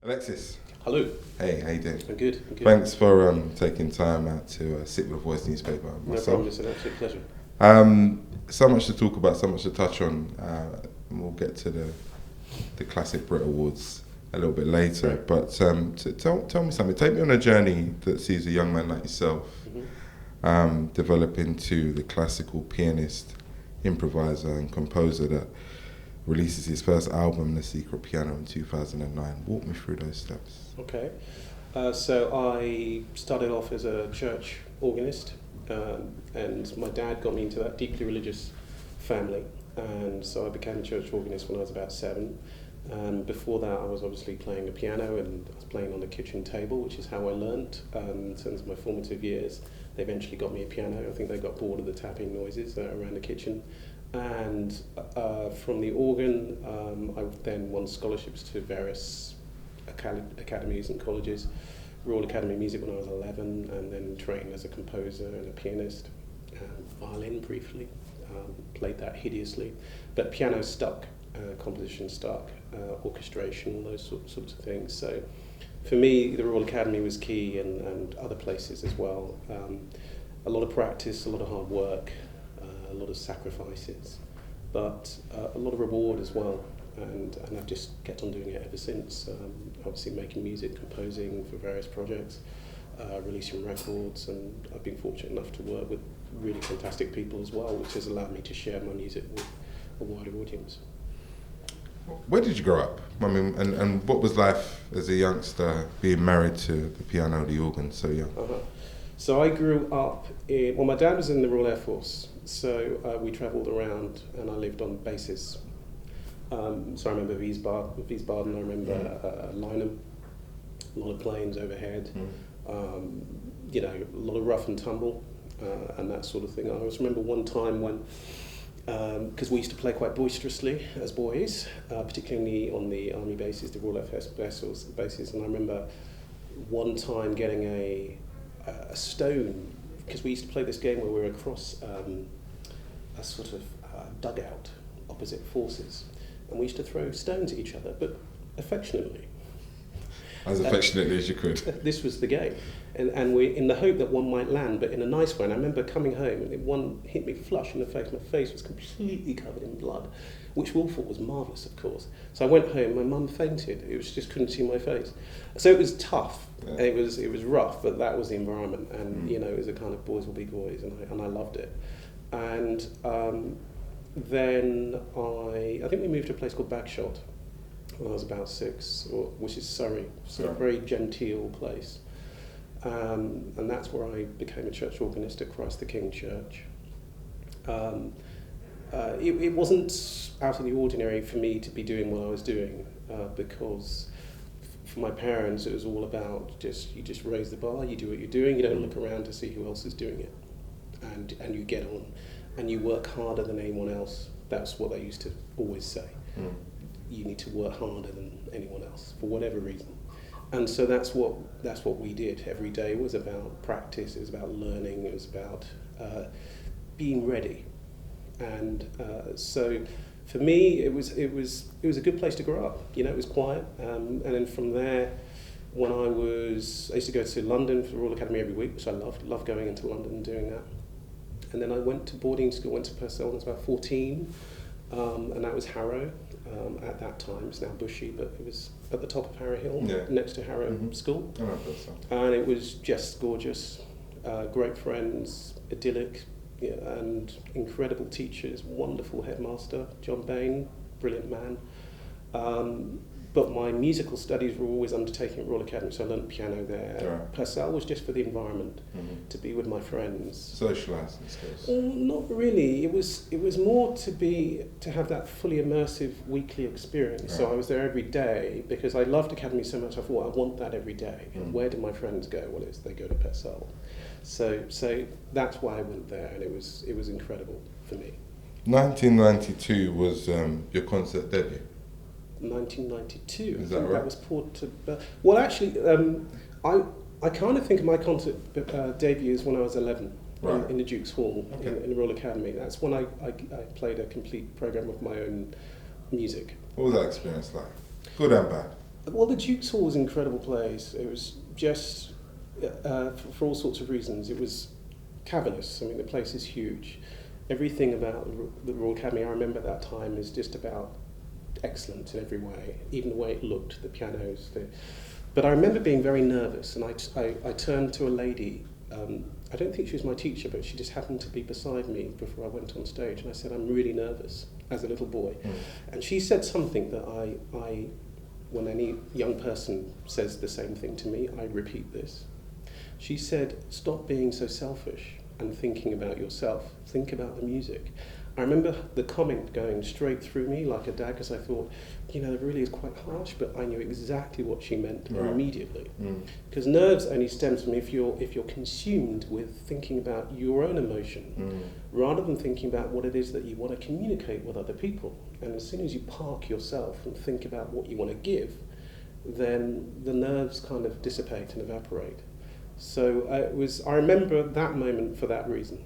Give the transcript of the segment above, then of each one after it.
Alexis. Hello. Hey, how you doing? I'm good. Thanks for taking time out to sit with Voice Newspaper. No problem, it's an absolute pleasure. So much to talk about, so much to touch on. And we'll get to the Classic Brtis Awards a little bit later. Right. But tell me something. Take me on a journey that sees a young man like yourself develop into the classical pianist, improviser and composer that releases his first album, The Secret Piano, in 2009. Walk me through those steps. Okay. So I started off as a church organist, and my dad got me into that deeply religious family, and so I became a church organist when I was about 7. And before that, I was obviously playing the piano, and I was playing on the kitchen table, which is how I learnt in terms of my formative years. They eventually got me a piano. I think they got bored of the tapping noises around the kitchen. And from the organ, I then won scholarships to various academies and colleges. Royal Academy of Music when I was 11, and then trained as a composer and a pianist. Violin briefly, played that hideously. But piano stuck, composition stuck, orchestration, all those sorts of things. So for me, the Royal Academy was key, and other places as well. A lot of practice, a lot of hard work, a lot of sacrifices, but a lot of reward as well, and I've just kept on doing it ever since. Obviously making music, composing for various projects, releasing records, and I've been fortunate enough to work with really fantastic people as well, which has allowed me to share my music with a wider audience. Where did you grow up? I mean, and what was life as a youngster being married to the piano, the organ, so young? So I grew up my dad was in the Royal Air Force, so we travelled around and I lived on bases. So I remember Wiesbaden, I remember Lynham, a lot of planes overhead, a lot of rough and tumble and that sort of thing. I always remember one time when, because we used to play quite boisterously as boys, particularly on the army bases, the Royal Air Force bases, and I remember one time getting a stone, because we used to play this game where we were across a sort of dugout, opposite forces, and we used to throw stones at each other, but affectionately. As affectionately as you could. This was the game, and we in the hope that one might land, but in a nice way. And I remember coming home and one hit me flush in the face. My face was completely covered in blood, which we all thought was marvellous, of course. So I went home. My mum fainted. It was just couldn't see my face. So it was tough. Yeah. It was rough, but that was the environment, and it was a kind of boys will be boys, and I loved it. And then I think we moved to a place called Bagshot when I was about 6, which is Surrey. So a very genteel place. And that's where I became a church organist at Christ the King Church. It wasn't out of the ordinary for me to be doing what I was doing, because for my parents it was all about you just raise the bar, you do what you're doing, you don't look around to see who else is doing it, and you get on, and you work harder than anyone else. That's what they used to always say. You need to work harder than anyone else for whatever reason. And so that's what we did every day. It was about practice, it was about learning, it was about being ready. And so for me it was a good place to grow up. It was quiet. And then from there, when I used to go to London for the Royal Academy every week, which I loved going into London and doing that. And then I went to boarding school, went to Purcell when I was about 14, and that was Harrow. At that time, it's now Bushy, but it was at the top of Harrow Hill, next to Harrow School. I remember that. And it was just gorgeous, great friends, idyllic, and incredible teachers, wonderful headmaster, John Bain, brilliant man. But my musical studies were always undertaken at Royal Academy, so I learned piano there. Right. Purcell was just for the environment, to be with my friends. Socialising skills? Not really. It was more to have that fully immersive weekly experience. Right. So I was there every day because I loved Academy so much. I thought I want that every day. And where did my friends go? Well, they go to Purcell. So that's why I went there, and it was incredible for me. 1992 was your concert debut. 1992. Is that right? That was well, actually, I kind of think of my concert debuts when I was 11, right, in the Duke's Hall, in the Royal Academy. That's when I played a complete programme of my own music. What was that experience like? Good and bad? Well, the Duke's Hall was an incredible place. It was just, for all sorts of reasons, it was cavernous. I mean, the place is huge. Everything about the Royal Academy, I remember at that time, is just about excellent in every way. Even the way it looked, the pianos. But I remember being very nervous, and I turned to a lady. I don't think she was my teacher, but she just happened to be beside me before I went on stage, and I said, I'm really nervous, as a little boy. And she said something that I when any young person says the same thing to me, I repeat this. She said, stop being so selfish and thinking about yourself. Think about the music. I remember the comment going straight through me like a dagger, because I thought, you know, it really is quite harsh, but I knew exactly what she meant immediately. Because nerves only stems from if you're consumed with thinking about your own emotion, rather than thinking about what it is that you want to communicate with other people. And as soon as you park yourself and think about what you want to give, then the nerves kind of dissipate and evaporate. So I remember that moment for that reason.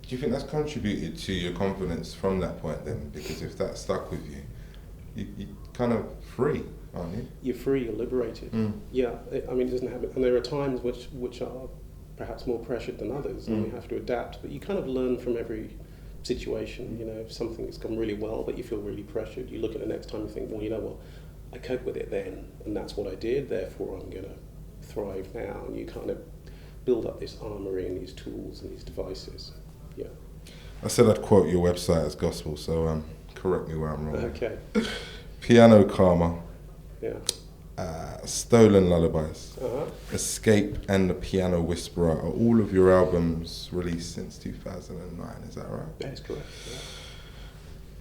Do you think that's contributed to your confidence from that point then? Because if that stuck with you, you're kind of free, aren't you? You're free, you're liberated. Yeah, I mean, it doesn't happen. And there are times which are perhaps more pressured than others, and you have to adapt. But you kind of learn from every situation. You know, if something's gone really well, but you feel really pressured, you look at the next time and think, well, you know what, I coped with it then, and that's what I did, therefore I'm going to thrive now. And you kind of build up this armory and these tools and these devices. Yeah. I said I'd quote your website as gospel, so correct me where I'm wrong. Okay. Piano Karma, Yeah. Stolen Lullabies, Escape, and The Piano Whisperer are all of your albums released since 2009, is that right? That is correct. Yeah.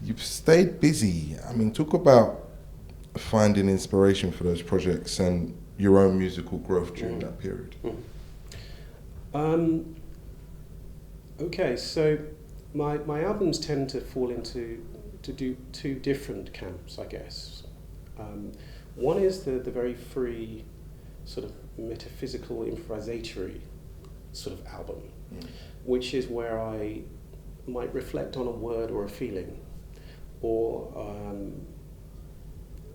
You've stayed busy. I mean, talk about finding inspiration for those projects and your own musical growth during that period. Okay, so my albums tend to fall into two different camps, I guess. One is the very free, sort of metaphysical, improvisatory sort of album, which is where I might reflect on a word or a feeling, or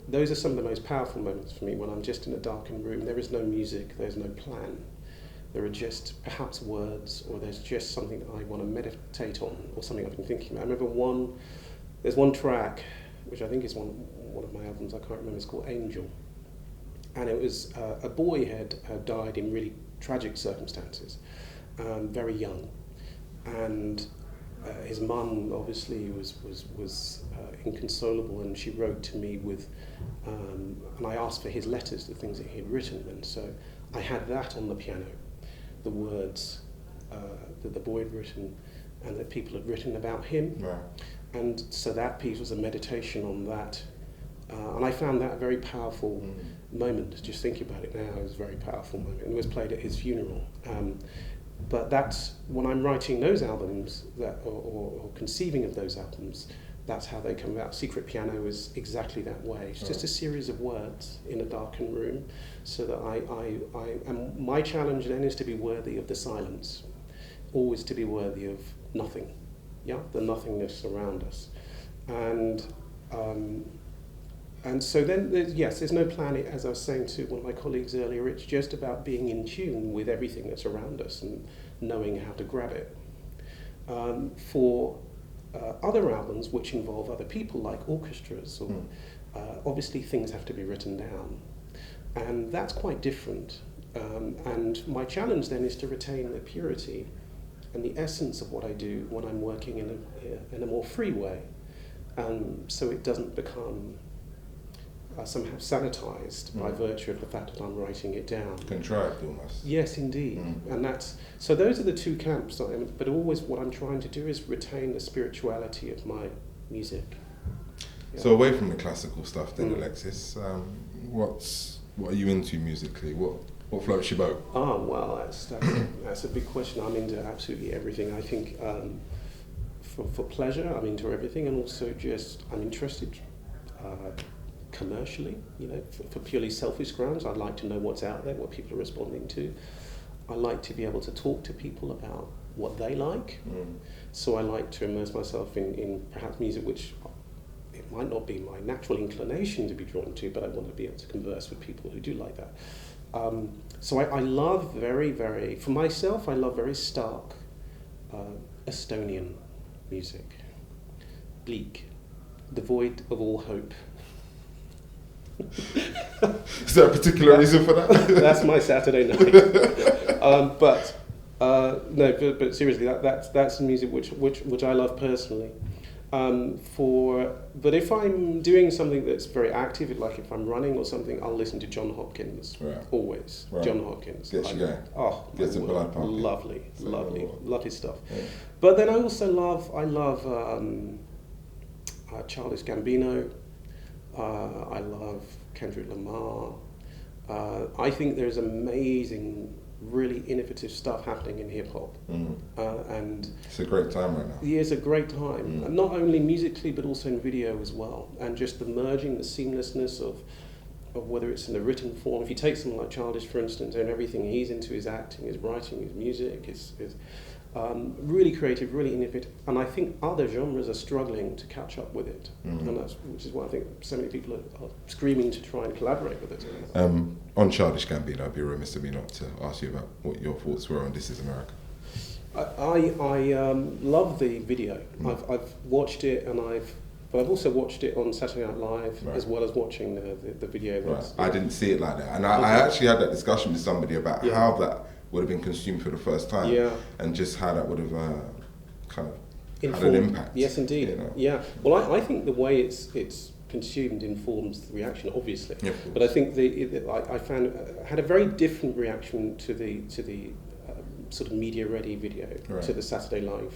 those are some of the most powerful moments for me when I'm just in a darkened room. There is no music, there's no plan. There are just perhaps words, or there's just something I want to meditate on, or something I've been thinking about. I remember there's one track, which I think is one of my albums, I can't remember, it's called Angel. And it was a boy had died in really tragic circumstances, very young. And his mum obviously was inconsolable, and she wrote to me with, and I asked for his letters, the things that he had written. And so I had that on the piano, the words that the boy had written and that people had written about him. Right. And so that piece was a meditation on that. And I found that a very powerful moment. Just thinking about it now, it was a very powerful moment. And it was played at his funeral. But that's, when I'm writing those albums, or conceiving of those albums, that's how they come about. Secret Piano is exactly that way. It's just a series of words in a darkened room, so that and my challenge then is to be worthy of the silence, always to be worthy of nothing, the nothingness around us. And so then, there's no plan, as I was saying to one of my colleagues earlier, it's just about being in tune with everything that's around us and knowing how to grab it. For other albums which involve other people, like orchestras, or obviously things have to be written down. And that's quite different. And my challenge then is to retain the purity and the essence of what I do when I'm working in a more free way, so it doesn't become somehow sanitized by virtue of the fact that I'm writing it down. Contrived almost. Yes, indeed. And so those are the two camps. But always what I'm trying to do is retain the spirituality of my music. Yeah. So away from the classical stuff then, Alexis, what are you into musically? What floats your boat? Oh, well, that's a big question. I'm into absolutely everything. I think for pleasure, I'm into everything, and also just I'm interested commercially, for purely selfish grounds. I'd like to know what's out there, what people are responding to. I like to be able to talk to people about what they like. So I like to immerse myself in perhaps music which it might not be my natural inclination to be drawn to, but I want to be able to converse with people who do like that. So I love for myself, I love very stark Estonian music. Bleak, devoid of all hope. Is there a particular reason for that? That's my Saturday night. But seriously, that's music which I love personally. But if I'm doing something that's very active, like if I'm running or something, I'll listen to John Hopkins. Right. Always. Right. John Hopkins. Gets you going. Oh, gets the blood pumping. Lovely stuff. Yeah. But then I also love Childish Gambino. I love Kendrick Lamar. I think there's amazing, really innovative stuff happening in hip hop, and it's a great time right now. Yeah, it's a great time, and not only musically but also in video as well, and just the merging, the seamlessness of whether it's in the written form. If you take someone like Childish, for instance, and everything he's into, his acting, his writing, his music, his really creative, really innovative, and I think other genres are struggling to catch up with it, which is why I think so many people are screaming to try and collaborate with it. On Childish Gambino, I'd be remiss of me not to ask you about what your thoughts were on This Is America. I love the video. I've watched it, but I've also watched it on Saturday Night Live, as well as watching the video. Right. I didn't see it like that, and I actually had that discussion with somebody about how that would have been consumed for the first time, and just how that would have kind of had an impact. Yes, indeed. You know? Yeah. Well, I think the way it's consumed informs the reaction, obviously. Yeah, but I think I found had a very different reaction to the sort of media-ready video, to the Saturday Live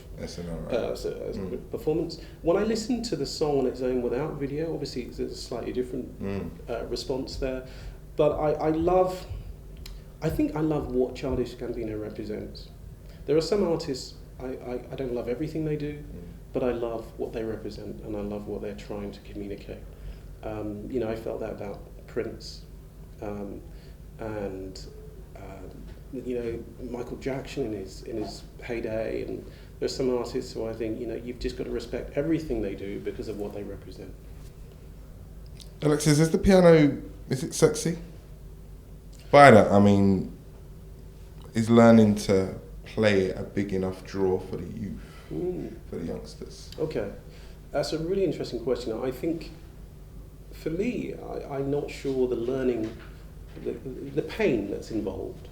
performance. When I listened to the song on its own without video, obviously there's a slightly different response there. But I think I love what Childish Gambino represents. There are some artists, I don't love everything they do, but I love what they represent and I love what they're trying to communicate. I felt that about Prince and Michael Jackson in his heyday, and there's some artists who I think you've just got to respect everything they do because of what they represent. Alexis, is the piano, is it sexy? By that, I mean, is learning to play a big enough draw for the youth, for the youngsters? Okay, that's a really interesting question. I think, for me, I'm not sure the learning, the pain that's involved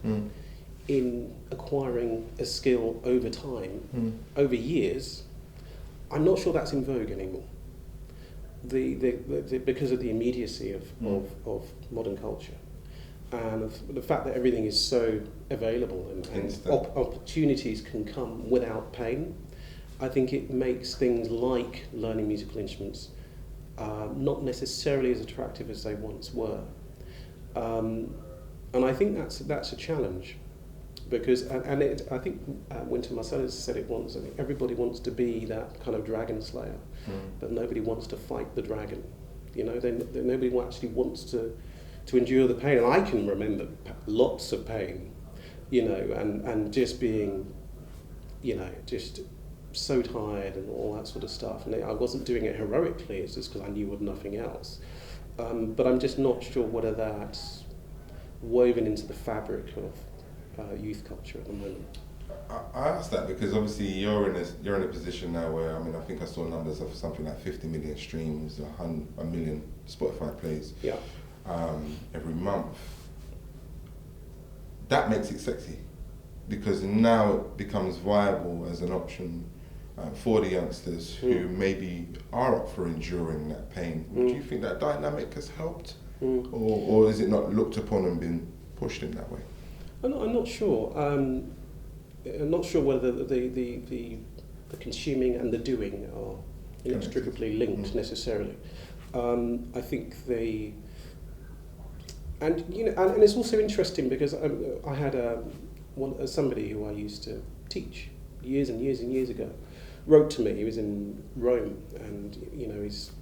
in acquiring a skill over time, over years, I'm not sure that's in vogue anymore. Because of the immediacy of modern culture. And the fact that everything is so available and opportunities can come without pain, I think it makes things like learning musical instruments not necessarily as attractive as they once were. And I think that's a challenge, because I think Wynton Marsalis said it once. I think everybody wants to be that kind of dragon slayer, but nobody wants to fight the dragon. Nobody actually wants to endure the pain. And I can remember lots of pain, and just being, just so tired and all that sort of stuff. And I wasn't doing it heroically, it's just because I knew of nothing else. But I'm just not sure whether that's woven into the fabric of youth culture at the moment. I asked that because obviously you're in a position now where, I think I saw numbers of something like 50 million streams, 1 million Spotify plays. Yeah. Every month. That makes it sexy, because now it becomes viable as an option for the youngsters who maybe are up for enduring that pain. Do you think that dynamic has helped, or is it not looked upon and been pushed in that way? I'm not sure. I'm not sure whether the consuming and the doing are inextricably linked necessarily. I think and it's also interesting because I had somebody who I used to teach years and years and years ago wrote to me. He was in Rome, and he's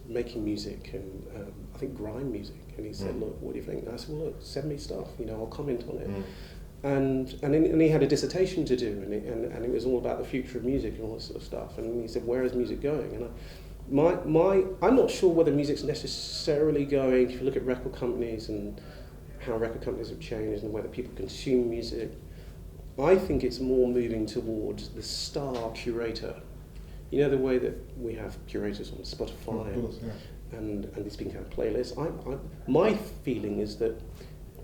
making music and I think grime music. And he said, "Look, what do you think?" And I said, "Well, look, send me stuff. I'll comment on it." And he had a dissertation to do, and it was all about the future of music and all this sort of stuff. And he said, "Where is music going?" And I'm not sure whether music's necessarily going, if you look at record companies and how record companies have changed and whether people consume music, I think it's more moving towards the star curator. You know, the way that we have curators on Spotify Of course, yeah. and these being kind of playlists. My feeling is that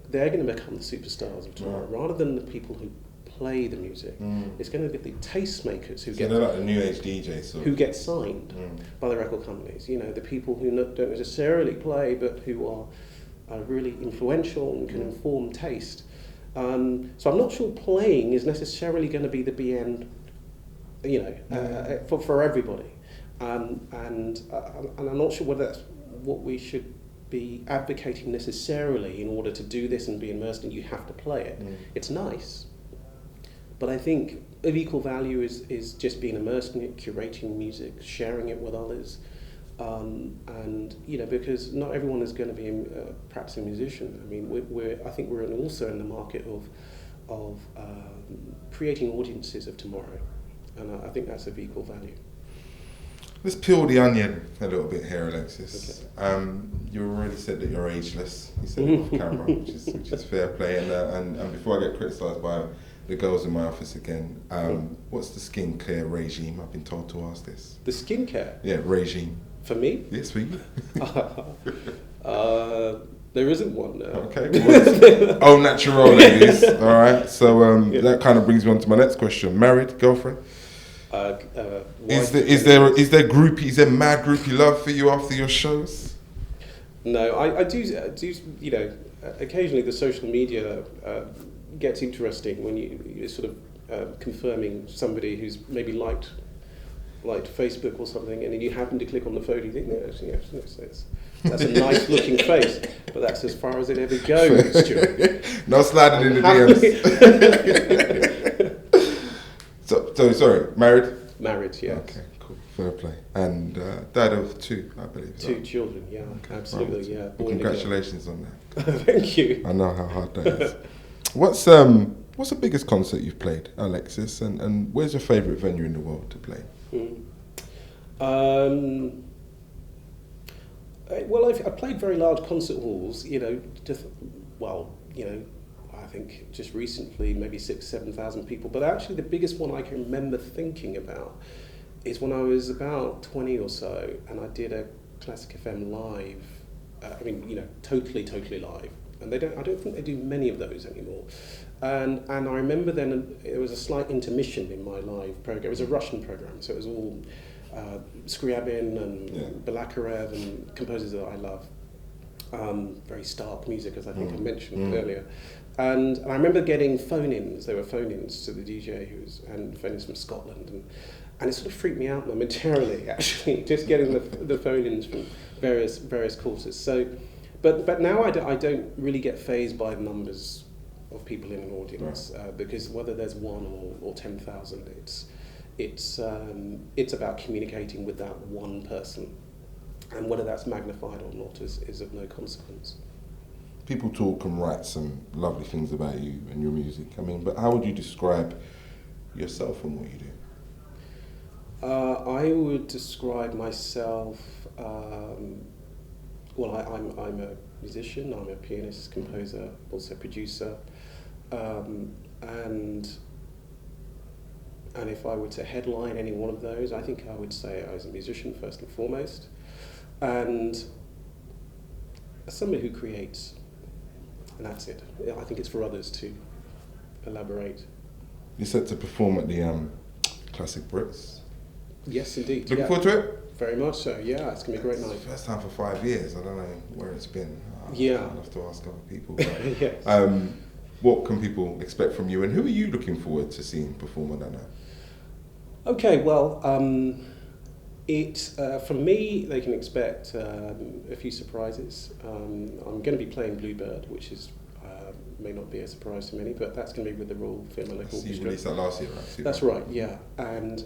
they're going to become the superstars of tomorrow, rather than the people who play the music. It's going to be the tastemakers who they're like the new age DJs, who get signed by the record companies. You know, the people who don't necessarily play, but who are really influential and can inform taste. So I'm not sure playing is necessarily going to be the BN, you know, for everybody. And I'm not sure whether that's what we should be advocating necessarily. In order to do this and be immersed in, you have to play it. It's nice, but I think of equal value is just being immersed in it, curating music, sharing it with others, and you know, because not everyone is going to be perhaps a musician. I mean, I think we're also in the market of creating audiences of tomorrow, and I think that's of equal value. Let's peel the onion a little bit here, Alexis. Okay. You already said that you're ageless. You said it off camera, which is fair play. And before I get criticised by the girls in my office again, what's the skincare regime? I've been told to ask this. The skincare? Yeah, regime. For me? Yes, for you. There isn't one now. Okay. Well, au natural, ladies. All right. So that kind of brings me on to my next question. Married, girlfriend? Is there mad groupie love for you after your shows? No, I do. You know, occasionally the social media gets interesting when you're sort of confirming somebody who's maybe liked Facebook or something, and then you happen to click on the photo. You think, yes, that's a nice looking face, but that's as far as it ever goes, Stuart. No sliding in the DMs. So sorry, married? Married, yes. Okay, cool, fair play. And dad of two, I believe. Two children, yeah, okay, absolutely, yeah. Well, congratulations on that. Thank you. I know how hard that is. What's the biggest concert you've played, Alexis, and where's your favourite venue in the world to play? Well, I've played very large concert halls, you know, I think just recently, maybe 6,000-7,000 people. But actually the biggest one I can remember thinking about is when I was about 20 or so, and I did a Classic FM live, totally live. And I don't think they do many of those anymore. And I remember then there was a slight intermission in my live program. It was a Russian program, so it was all Scriabin and Balakirev and composers that I love. Very stark music, as I think I mentioned earlier. And I remember getting phone-ins. There were phone-ins to the DJ and phone-ins from Scotland, and it sort of freaked me out momentarily, actually, just getting the phone-ins from various quarters. So, but now I don't really get fazed by numbers of people in an audience, because whether there's 1 or 10,000, it's about communicating with that one person, and whether that's magnified or not is of no consequence. People talk and write some lovely things about you and your music. I mean, but how would you describe yourself and what you do? I would describe myself. I'm a musician. I'm a pianist, composer, also producer, and if I were to headline any one of those, I think I would say I was a musician first and foremost, and somebody who creates. And that's it. I think it's for others to elaborate. You're set to perform at the Classic Brits. Yes, indeed. Looking forward to it? Very much so, yeah. It's going to be a great night. First time for 5 years. I don't know where it's been. I'll have to ask other people. But, yes. What can people expect from you, and who are you looking forward to seeing perform at that night? Okay, well, from me, they can expect a few surprises. I'm going to be playing Bluebird, which is may not be a surprise to many, but that's going to be with the Royal Philharmonic Orchestra. You released that last year, right? That's right, yeah. And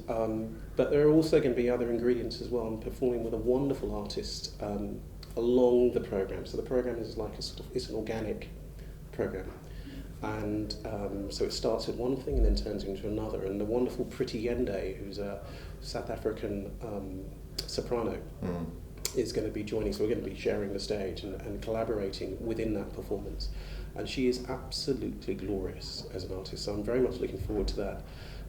but there are also going to be other ingredients as well. I'm performing with a wonderful artist along the program. So the program is like it's an organic program. And so it starts at one thing and then turns into another. And the wonderful Priti Yende, who's a South African soprano, is going to be joining. So we're going to be sharing the stage and collaborating within that performance. And she is absolutely glorious as an artist, so I'm very much looking forward to that.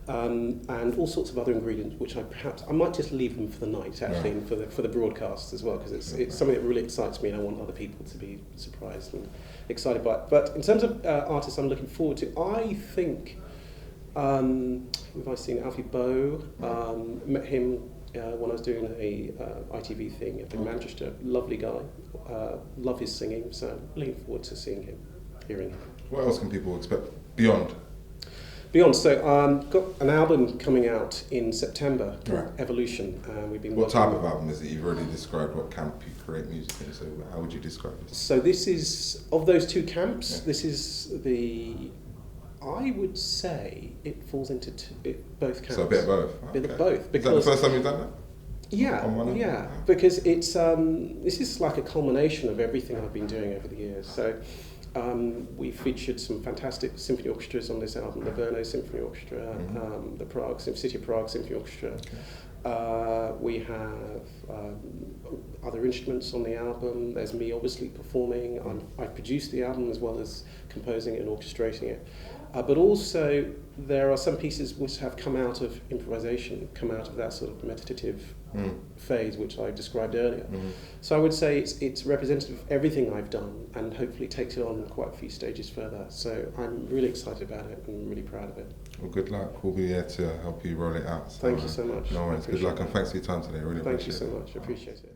And all sorts of other ingredients, which I might just leave them for the night, actually, and for the broadcasts as well, because it's something that really excites me, and I want other people to be surprised and excited by it. But in terms of artists I'm looking forward to, I think, who have I seen? Alfie Bow, met him when I was doing a ITV thing up in Manchester. Lovely guy, love his singing, so looking forward to seeing him, hearing him. What else can people expect beyond? Beyond, so got an album coming out in September, Right. Evolution. We've been What working type of album is it? You've already described what camp you create music in, so how would you describe this? So this is, of those two camps, Yeah. this is I would say it falls into both camps. So a bit of both? A bit of Okay. both. Is that Because the first time you've done that? Yeah, because it's this is like a culmination of everything I've been doing over the years. So we featured some fantastic symphony orchestras on this album: the Brno Symphony Orchestra, the City of Prague Symphony Orchestra. Okay. We have other instruments on the album. There's me obviously performing. I've produced the album as well as composing it and orchestrating it. But also there are some pieces which have come out of improvisation, come out of that sort of meditative phase which I described earlier. So I would say it's representative of everything I've done, and hopefully takes it on quite a few stages further. So I'm really excited about it and really proud of it. Well, good luck. We'll be here to help you roll it out. So, Thank you so much. No worries. Good luck, and thanks for your time today. I really appreciate it. Thank you so much. I appreciate it.